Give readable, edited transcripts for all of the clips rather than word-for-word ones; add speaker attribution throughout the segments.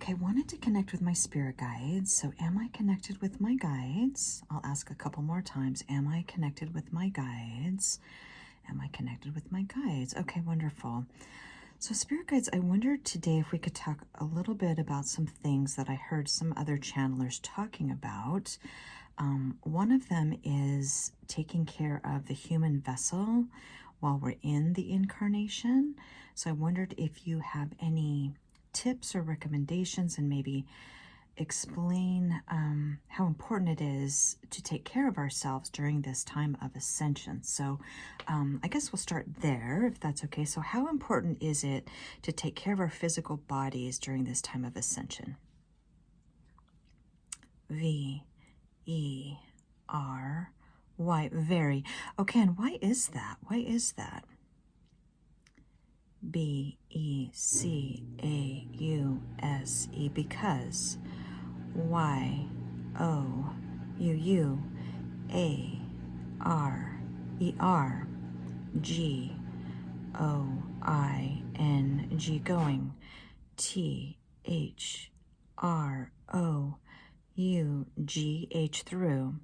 Speaker 1: Okay, wanted to connect with my spirit guides. So am I connected with my guides? I'll ask a couple more times. Am I connected with my guides? Am I connected with my guides? Okay, wonderful. So spirit guides, I wondered today if we could talk a little bit about some things that I heard some other channelers talking about. One of them is taking care of the human vessel while we're in the incarnation. So I wondered if you have any tips or recommendations and maybe explain how important it is to take care of ourselves during this time of ascension. So I guess we'll start there if that's okay. So how important is it to take care of our physical bodies during this time of ascension? V-E-R-Y, very. Okay, and why is that? Why is that? B-E-C-A-U-S-E, because Y-O-U-U-A-R-E-R, G-O-I-N-G, going, T-H-R-O-U-G-H, through,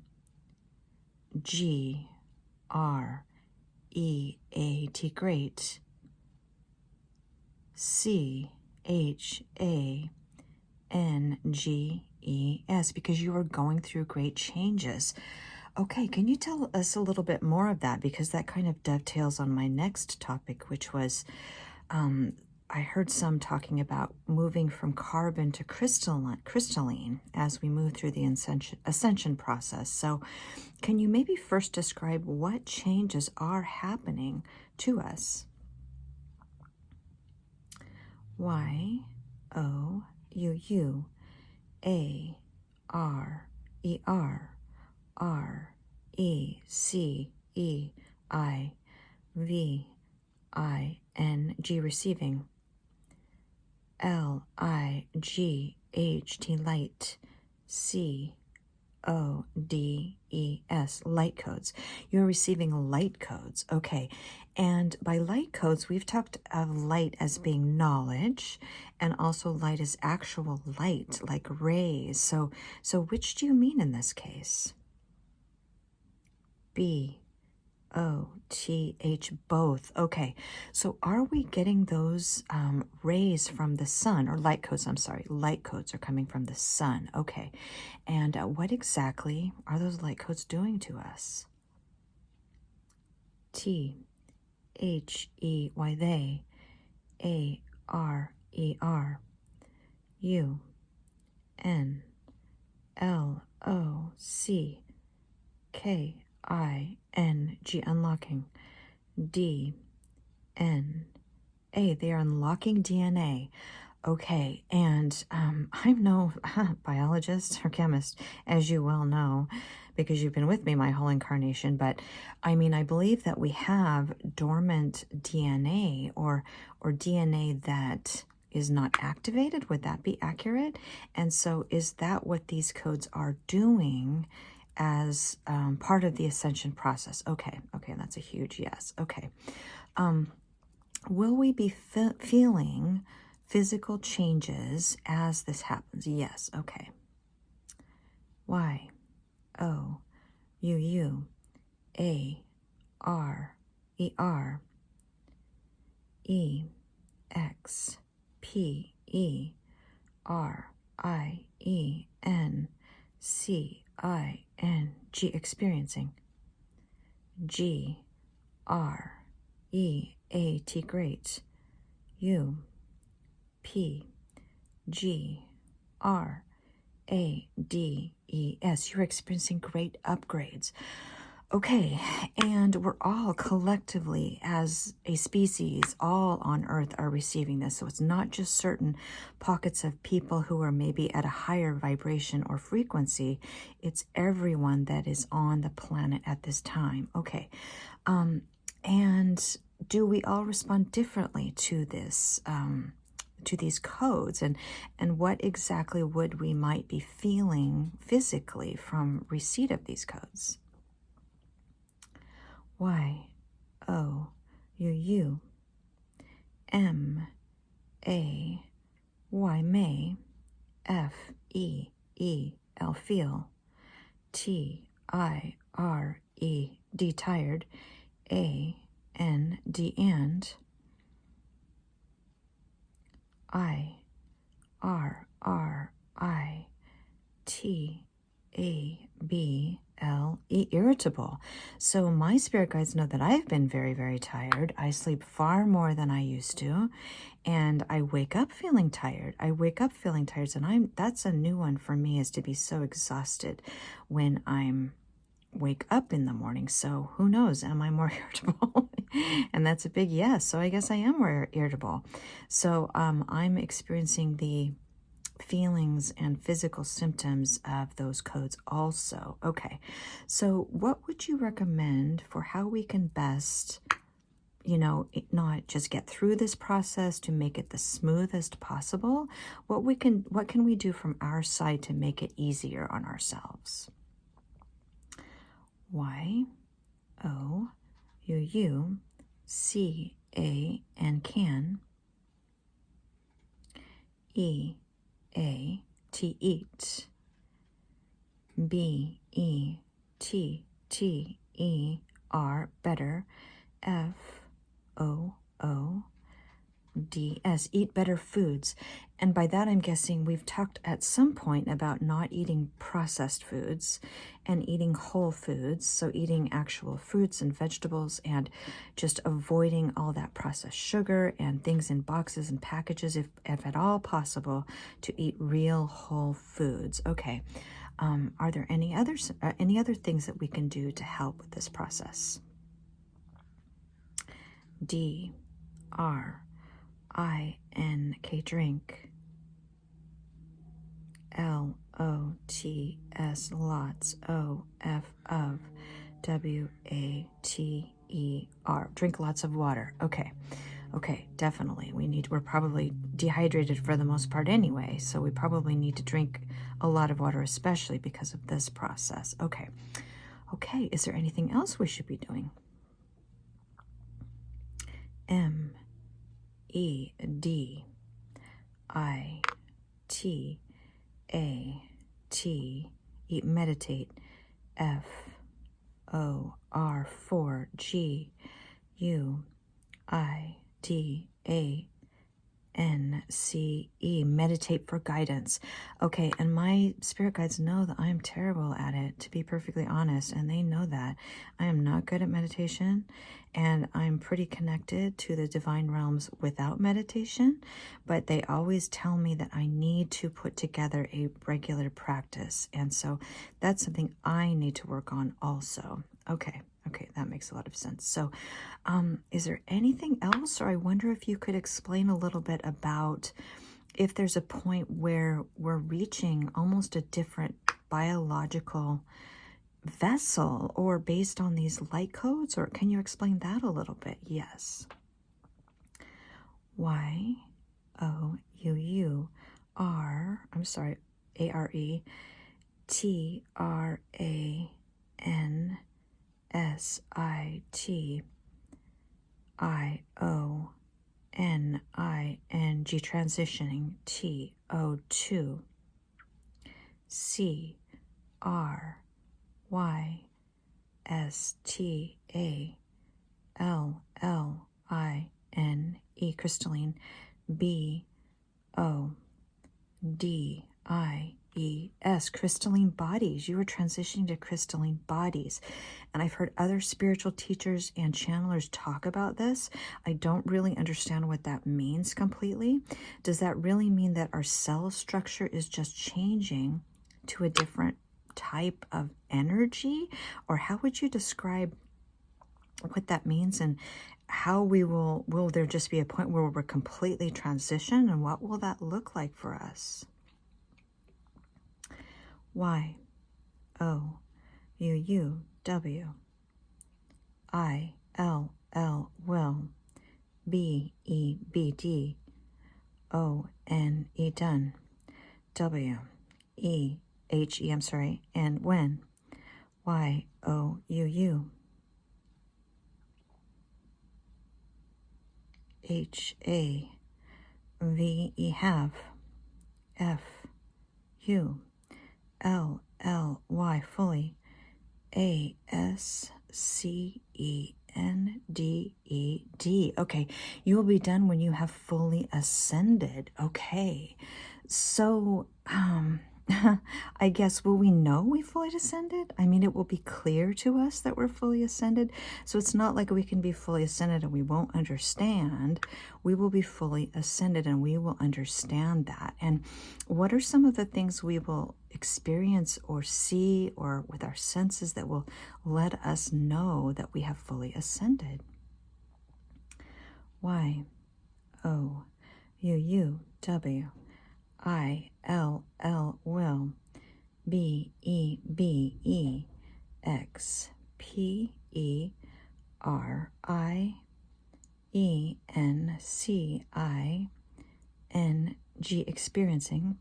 Speaker 1: G-R-E-A-T, great, C-H-A-N-G-E-S, because you are going through great changes. Okay, can you tell us a little bit more of that? Because that kind of dovetails on my next topic, which was I heard some talking about moving from carbon to crystalline as we move through the ascension process. So can you maybe first describe what changes are happening to us? Y-O-U-A-R-E-R-R-E-C-E-I-V-I-N-G, receiving, L-I-G-H-T, light, C-O-D-E-S, light codes. You're receiving light codes. Okay. And by light codes, we've talked of light as being knowledge, and also light as actual light, like rays. So which do you mean in this case? B-O-T-H, both. Okay, so are we getting those rays from the sun, or light codes? I'm sorry, light codes are coming from the sun. Okay, and what exactly are those light codes doing to us? T-H-E-Y, they, A-R-E-R, U-N-L-O-C-K-I-N-G, unlocking, D-N-A, they are unlocking DNA. Okay, and I'm no biologist or chemist, as you well know, because you've been with me my whole incarnation, but I mean, I believe that we have dormant DNA or DNA that is not activated. Would that be accurate? And so is that what these codes are doing as part of the ascension process? Okay, that's a huge yes. Okay. Will we be feeling physical changes as this happens? Yes. Okay. Y-O-U-A-R-E-R-E-X-P-E-R-I-E-N-C-I-N-G, experiencing, G-R-E-A-T, great, U-P-G-R-A-D-E-S, you're experiencing great upgrades. Okay, and we're all collectively, as a species, all on Earth are receiving this. So it's not just certain pockets of people who are maybe at a higher vibration or frequency. It's everyone that is on the planet at this time. Okay, and do we all respond differently to this, to these codes, and what exactly would we might be feeling physically from receipt of these codes? Y-O-U-U-M-A-Y, may, F-E-E-L, feel. T-I-R-E-D, tired. A-N-D, and. I-R-R-I-T-A-B-L-E, irritable. So my spirit guides know that I've been very, very tired. I sleep far more than I used to, and I wake up feeling tired. And that's a new one for me, is to be so exhausted when I'm wake up in the morning. So who knows, am I more irritable? And that's a big yes. So I guess I am more irritable. So I'm experiencing the feelings and physical symptoms of those codes also. Okay, so what would you recommend for how we can best, not just get through this process to make it the smoothest possible? What can we do from our side to make it easier on ourselves? Y-O-U-U-C-A-N, can. E-A-T, eat. B-E-T-T-E-R, better. F-O-O-D-S, eat better foods. And by that, I'm guessing we've talked at some point about not eating processed foods and eating whole foods. So eating actual fruits and vegetables, and just avoiding all that processed sugar and things in boxes and packages, if at all possible, to eat real whole foods. Okay. Are there any other things that we can do to help with this process? D-R-I-N-K, drink. L-O-T-S, lots. O-F, of. W-A-T-E-R, drink lots of water. Okay, definitely. We're probably dehydrated for the most part anyway, so we probably need to drink a lot of water, especially because of this process. Okay, is there anything else we should be doing? M-E-D-I-T-A-T, eat, meditate. F-O-R, 4, G-U-I-D-A-N-C-E, meditate for guidance. Okay, and my spirit guides know that I'm terrible at it, to be perfectly honest, and they know that. I am not good at meditation, and I'm pretty connected to the divine realms without meditation, but they always tell me that I need to put together a regular practice, and so that's something I need to work on also. Okay, that makes a lot of sense. So is there anything else, or I wonder if you could explain a little bit about if there's a point where we're reaching almost a different biological vessel, or based on these light codes, or can you explain that a little bit? Yes. Y-O-U-U-R, I'm sorry, A-R-E-T-R-A-N-S-I-T-I-O-N-I-N-G, transitioning. T-O-2 C-R-Y-S-T-A-L-L-I-N-E, crystalline. B-O-D-I-E-S, crystalline bodies. You are transitioning to crystalline bodies. And I've heard other spiritual teachers and channelers talk about this. I don't really understand what that means completely. Does that really mean that our cell structure is just changing to a different type of energy? Or how would you describe what that means, and how will there just be a point where we're completely transitioned, and what will that look like for us? Y-O-U-U-W-I-L-L, will. B-E-B-D-O-N-E, done. W-E-H-E, I'm sorry, and when. Y-O-U-U. H-A-V-E, have. F U L L Y, fully. Ascended. Okay, you will be done when you have fully ascended. Okay, so I guess, will we know we fully ascended? I mean, it will be clear to us that we're fully ascended. So it's not like we can be fully ascended and we won't understand. We will be fully ascended and we will understand that. And what are some of the things we will experience or see or with our senses that will let us know that we have fully ascended? Y O U U W I L L will. B E B E X P E R I E N C I N G, experiencing.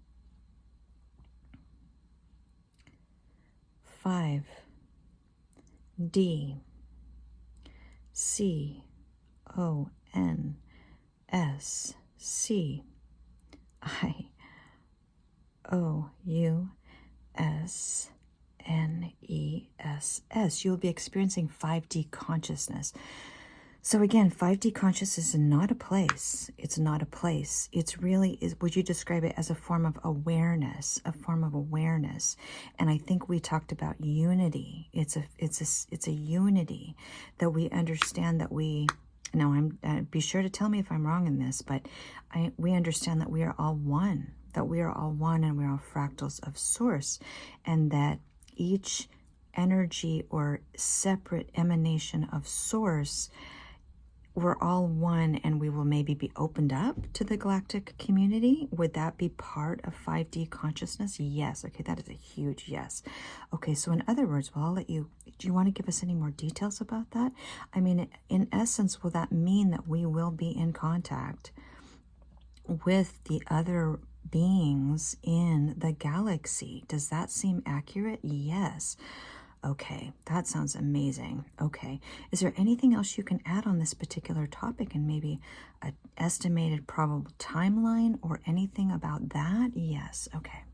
Speaker 1: 5 D C O N S C I O U S N E S S. You'll be experiencing 5D consciousness. So again, 5D consciousness is not a place. It's not a place. It's really, would you describe it as a form of awareness, a form of awareness? And I think we talked about unity. It's a unity that we understand that we, now be sure to tell me if I'm wrong in this, but we understand that we are all one, and we are all fractals of source, and that each energy or separate emanation of source, we're all one, and we will maybe be opened up to the galactic community. Would that be part of 5D consciousness? Yes. Okay, that is a huge yes. Okay, so in other words, well, I'll let you, do you want to give us any more details about that? I mean, in essence, will that mean that we will be in contact with the other beings in the galaxy? Does that seem accurate? Yes. Okay, that sounds amazing. Okay, is there anything else you can add on this particular topic, and maybe an estimated probable timeline or anything about that? Yes. Okay.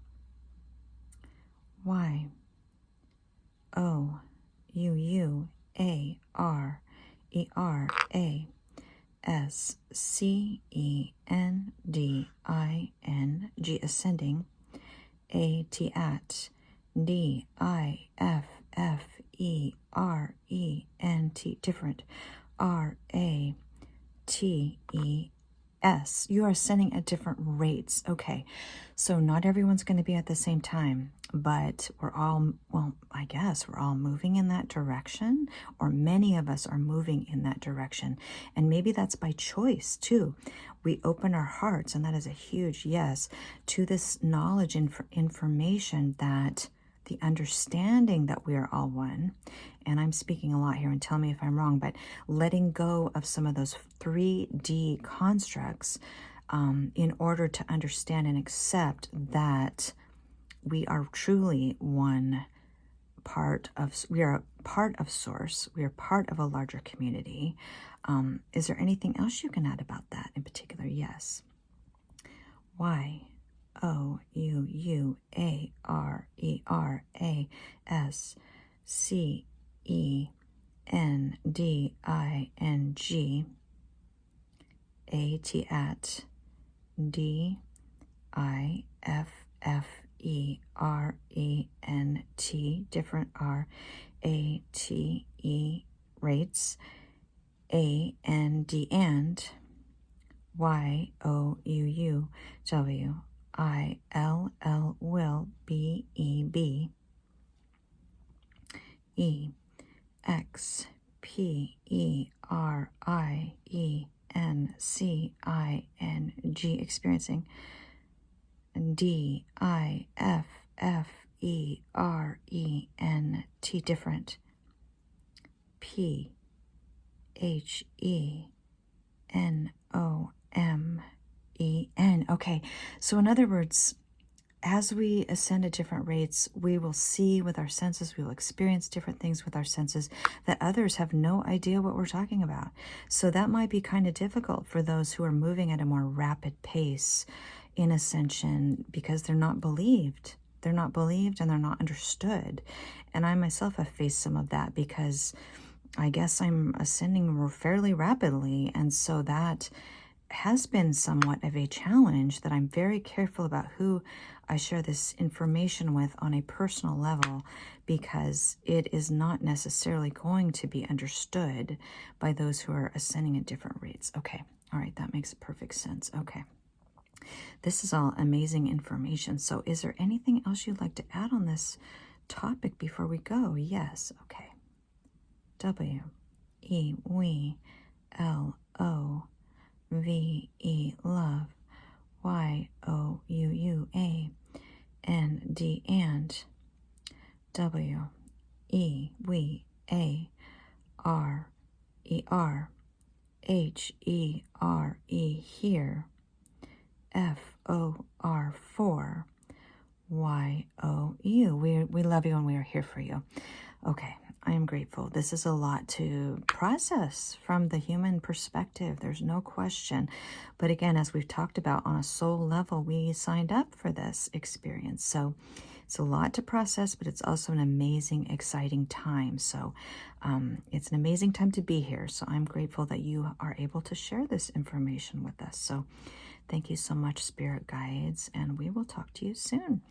Speaker 1: Y O U U A R E R A S C E N D I N G, ascending. A T at D I F F E R E N T, different. R A T E S. You are ascending at different rates. Okay, so not everyone's going to be at the same time, but we're all, well, I guess we're all moving in that direction, or many of us are moving in that direction. And maybe that's by choice too. We open our hearts, and that is a huge yes, to this knowledge and information, that the understanding that we are all one. And I'm speaking a lot here, and tell me if I'm wrong, but letting go of some of those 3D constructs in order to understand and accept that we are truly one part of, we are a part of source, we are part of a larger community. Is there anything else you can add about that in particular? Yes. Y O U U A R E R A S C E N D I N G A T at D I F F E R E N T, different. R A T E, rates. A N D and Y O U U W I L L will, B E B E X P E R I E N C I N G, experiencing. D I F F E R E N T, different. P H E N O M E N. Okay, so in other words, as we ascend at different rates, we will see with our senses, we will experience different things with our senses that others have no idea what we're talking about. So that might be kind of difficult for those who are moving at a more rapid pace in Ascension because they're not believed. They're not believed and they're not understood. And I myself have faced some of that because I guess I'm ascending fairly rapidly. And so that has been somewhat of a challenge, that I'm very careful about who I share this information with on a personal level, because it is not necessarily going to be understood by those who are ascending at different rates. Okay. All right. That makes perfect sense. Okay. This is all amazing information. So is there anything else you'd like to add on this topic before we go? Yes. Okay. W, E, we, L, O, V, E, love, Y, O, U, U, A, N, D, and, W, E, we, A, R, E, R, H, E, R, E, here, F, O, R, 4, Y, O, U. We love you and we are here for you. Okay, I am grateful. This is a lot to process from the human perspective. There's no question. But again, as we've talked about, on a soul level, we signed up for this experience. So it's a lot to process, but it's also an amazing, exciting time. So it's an amazing time to be here. So I'm grateful that you are able to share this information with us. So thank you so much, Spirit Guides, and we will talk to you soon.